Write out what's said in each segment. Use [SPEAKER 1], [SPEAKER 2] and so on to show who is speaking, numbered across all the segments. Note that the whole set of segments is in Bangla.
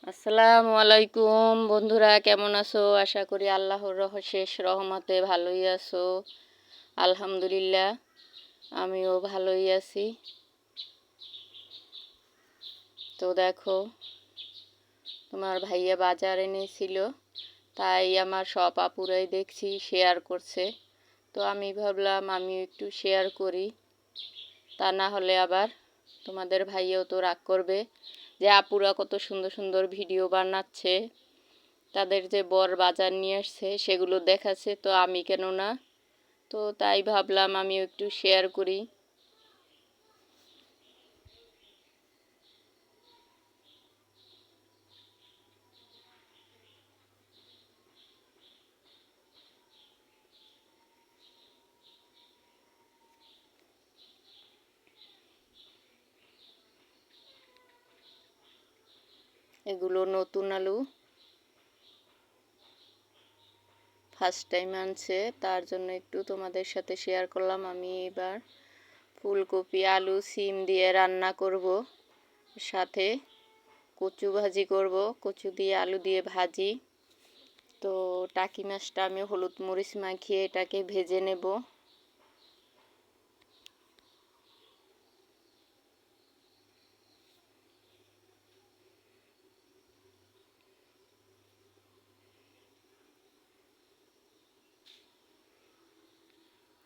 [SPEAKER 1] আসসালামু আলাইকুম বন্ধুরা, কেমন আছো? আশা করি আল্লাহর শেষ রহমতে ভালোই আছো। আলহামদুলিল্লাহ, আমিও ভালোই আছি। তো দেখো, তোমার ভাইয়া বাজার এনেছিল, তাই আমার সব আপুরাই দেখছি শেয়ার করছে। তো আমি ভাবলাম আমিও একটু শেয়ার করি, তা না হলে আবার তোমাদের ভাইয়াও তো রাগ করবে যে আপুরা কত সুন্দর সুন্দর ভিডিও বানাচ্ছে, তাদের যে বর বাজার নিয়ে আসছে সেগুলো দেখাচ্ছে, তো আমি কেন না। তো তাই ভাবলাম আমিও একটু শেয়ার করি। এগুলো নতুন আলু, ফার্স্ট টাইম আনছে, তার জন্য একটু তোমাদের সাথে শেয়ার করলাম। আমি এবার ফুলকপি আলু সিম দিয়ে রান্না করব, সাথে কচু ভাজি করব, কচু দিয়ে আলু দিয়ে ভাজি। তো টাকি মাছটা আমি হলুদ মরিচ মাখিয়ে এটাকে ভেজে নেব।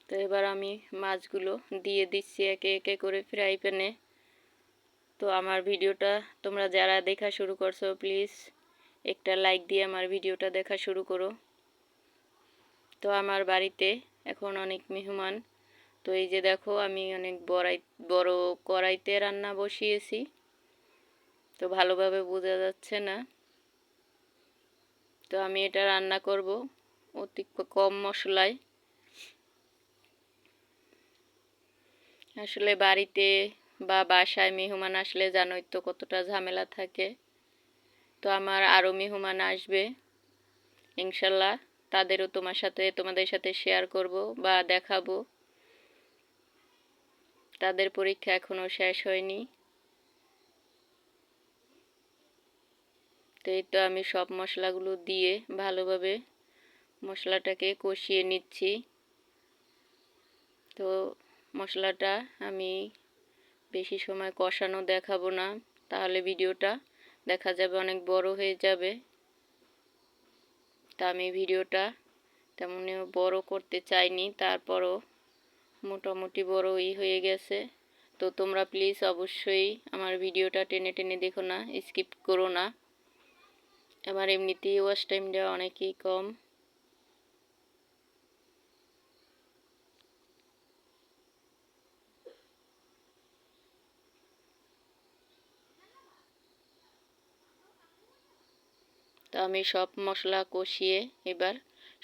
[SPEAKER 1] তো এবার আমি মাছগুলো দিয়ে দিচ্ছি একে একে করে ফ্রাই প্যানে। তো আমার ভিডিওটা তোমরা যারা দেখা শুরু করছো, প্লিজ একটা লাইক দিয়ে আমার ভিডিওটা দেখা শুরু করো। তো আমার বাড়িতে এখন অনেক মেহমান, তো এই যে দেখো আমি অনেক বড় কড়াইতে রান্না বসিয়েছি, তো ভালোভাবে বোঝা যাচ্ছে না। তো আমি এটা রান্না করব অতি কম মশলায়। আসলে বাড়িতে বা বাসায় মেহমান আসলে জানোই তো কতটা ঝামেলা থাকে। তো আমার আরও মেহমান আসবে ইনশাল্লাহ, তাদেরও তোমাদের সাথে শেয়ার করব বা দেখাবো। তাদের পরীক্ষা এখনো শেষ হয়নি। তো এই তো আমি সব মশলাগুলো দিয়ে ভালোভাবে মশলাটাকে কষিয়ে নিচ্ছি। তো মশলাটা আমি বেশি সময় কষানো দেখাবো না, তাহলে ভিডিওটা দেখা যাবে অনেক বড় হয়ে যাবে। তা আমি ভিডিওটা তেমনই বড় করতে চাইনি, তারপরও মোটামুটি বড়ই হয়ে গেছে। তো তোমরা প্লিজ অবশ্যই আমার ভিডিওটা টেনে টেনে দেখো না, স্কিপ করো না। আমার এমনিতেই ওয়াচ টাইমটা অনেকই কম। তো আমি সব মশলা কষিয়ে এবার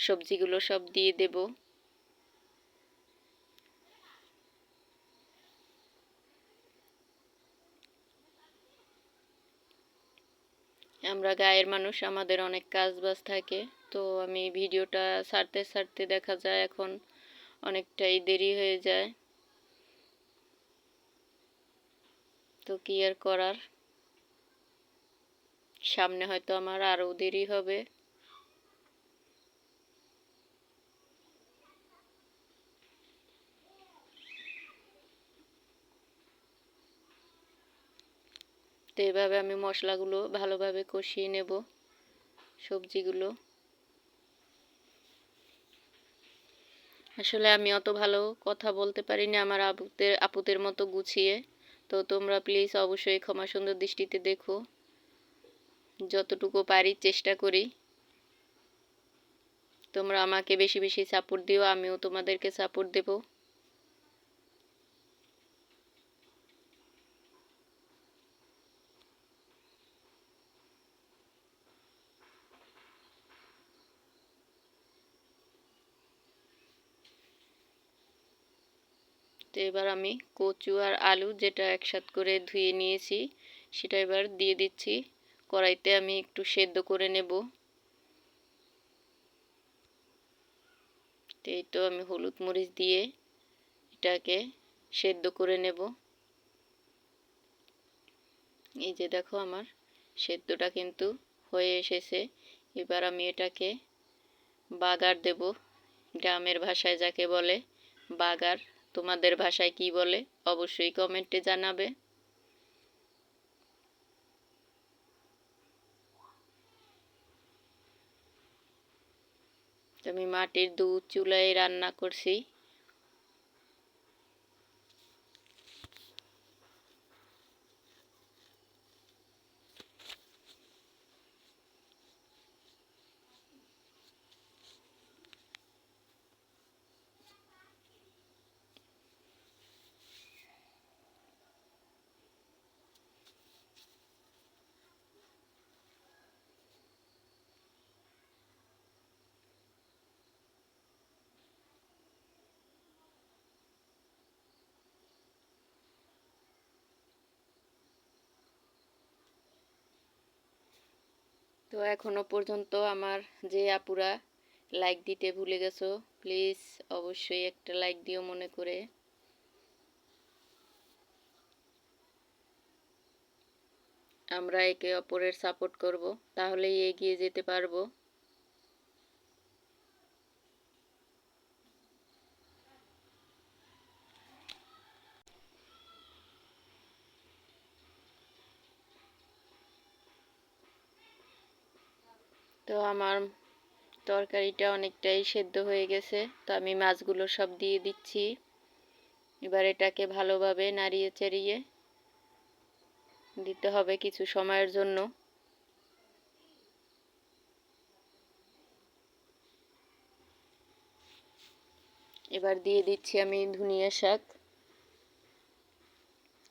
[SPEAKER 1] সবজিগুলো সব দিয়ে দেব। আমরা গায়ের মানুষ, আমাদের অনেক কাজ বাজ থাকে। তো আমি ভিডিওটা ছাড়তে ছাড়তে দেখা যায় এখন অনেকটাই দেরি হয়ে যায়। তো কি আর করার, সামনে হয়তো আমার আরও দেরি হবে। তো এভাবে আমি মশলাগুলো ভালোভাবে কষিয়ে নেব, সবজিগুলো। আসলে আমি অত ভালো কথা বলতে পারি না আমার আপুদের মতো গুছিয়ে। তো তোমরা প্লিজ অবশ্যই ক্ষমা সুন্দর দৃষ্টিতে দেখো, যতটুকু পারি চেষ্টা করি। তোমরা আমাকে বেশি বেশি সাপোর্ট দিও, আমিও তোমাদেরকে সাপোর্ট দেব। তো এবার আমি কচু আর আলু যেটা একসাথে করে ধুয়ে নিয়েছি সেটা এবার দিয়ে দিচ্ছি কড়াইতে, আমি একটু সেদ্ধ করে নেব। তো এই তো আমি হলুদ মরিচ দিয়ে এটাকে সেদ্ধ করে নেব। এই যে দেখো আমার সেদ্ধটা কিন্তু হয়ে এসেছে। এবার আমি এটাকে বাগার দেব, গ্রামের ভাষায় যাকে বলে বাগার। তোমাদের ভাষায় কি বলে অবশ্যই কমেন্টে জানাবে। আমি মাটির দুধ চুলায় রান্না করছি। তো এখনো পর্যন্ত আমার যে আপুরা লাইক দিতে ভুলে গেছো, প্লিজ অবশ্যই একটা লাইক দিও মনে করে। আমরা একে অপরের সাপোর্ট করব, তাহলেই এগিয়ে যেতে পারবো। তো আমার তরকারিটা অনেকটাই সেদ্ধ হয়ে গেছে, তো আমি মাছগুলো সব দিয়ে দিচ্ছি। এবার এটাকে ভালোভাবে নাড়িয়ে চাড়িয়ে দিতে হবে কিছু সময়ের জন্য। এবার দিয়ে দিচ্ছি আমি ধনিয়া শাক।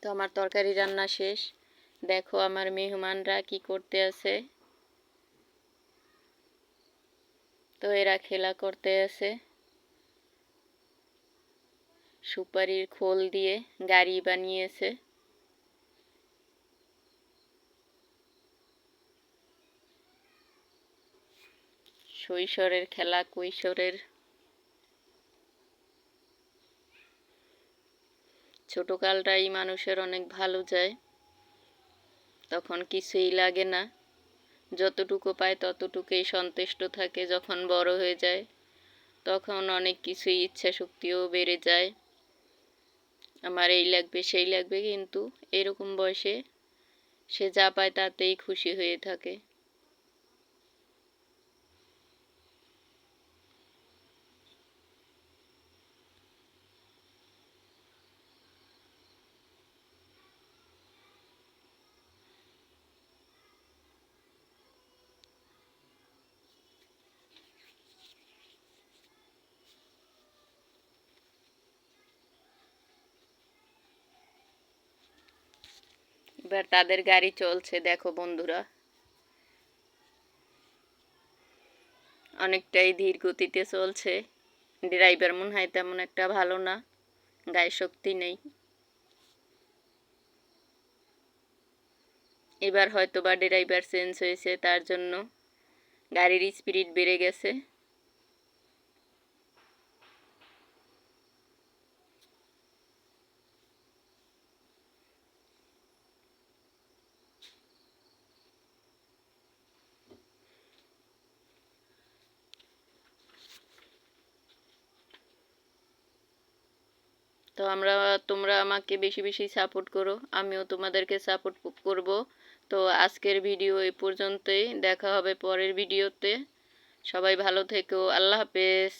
[SPEAKER 1] তো আমার তরকারি রান্না শেষ। দেখো আমার মেহমানরা কি করতে আছে। তো এরা খেলা করতে আছে। সুপারির খোল দিয়ে গাড়ি বানিয়েছে। শৈশবের খেলা, কৈশোরের ছোটকালটাই মানুষের অনেক ভালো যায়, তখন কিছুই লাগে না, যতটুকু পায় ততটুকুই সন্তুষ্ট থাকে। যখন বড় হয়ে যায় তখন অনেক কিছুই ইচ্ছা শক্তিও বেড়ে যায়, আমার এই লাগবে সেই লাগবে, কিন্তু এরকম বয়সে সে যা পায় তাতেই খুশি হয়ে থাকে। এবার তাদের গাড়ি চলছে, দেখো বন্ধুরা, অনেকটাই ধীর গতিতে চলছে। ড্রাইভার মনে হয় তেমন একটা ভালো না, গায়ে শক্তি নেই। এবার হয়তো বা ড্রাইভার চেঞ্জ হয়েছে, তার জন্য গাড়ির স্পিড বেড়ে গেছে। তো তোমরা আমাকে বেশি বেশি সাপোর্ট করো, আমিও তোমাদেরকে সাপোর্ট করব। তো আজকের ভিডিও এই পর্যন্তই, দেখা হবে পরের ভিডিওতে। সবাই ভালো থেকো, আল্লাহ হাফেজ।